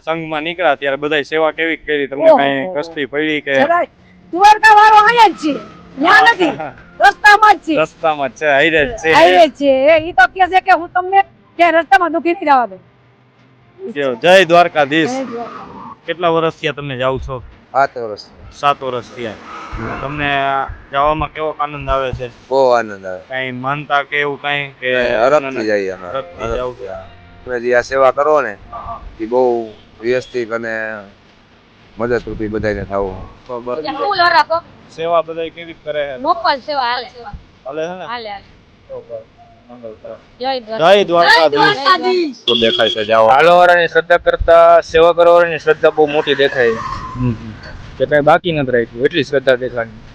સંઘમાં નીકળ્યા ત્યારે બધા સેવા કેવી કરી તમને કઈ કષ્ટી પડી કે દ્વારકા વાળો અહીંયા જ છે ત્યાં નથી રસ્તામાં જ છે રસ્તામાં જ છે હાઈરે જ છે હાઈવે છે ઈ તો કહે છે કે હું તમને કે રસ્તામાં દુખી નહીં જવા દઉં જય દ્વારકાધીશ કેટલા વર્ષ થયા તમને જાવ છો 7 વર્ષ 7 વર્ષ થયા તમને જવામાં કેવો આનંદ આવે છે બહુ આનંદ આવે કઈ માનતા કે એવું કઈ કે અરબથી જઈએ અમે અરબથી જાવ છો? તમે જે આ સેવા કરો ને એ બહુ વ્યવસ્થિત અને મદદરૂપી બધાને થવું ફૂલ હરાકો સેવા બધા કેવી કરે મોકલ સેવા હાલે હાલે છે ને હાલે જય દ્વારકાધીશ તો દેખાય છે જાઓ હાલવાળાની શ્રદ્ધા કરતા સેવા કરવાળાની શ્રદ્ધા બહુ મોટી દેખાય કે કઈ બાકી નથી રાખ્યું એટલી શ્રદ્ધા દેખાણી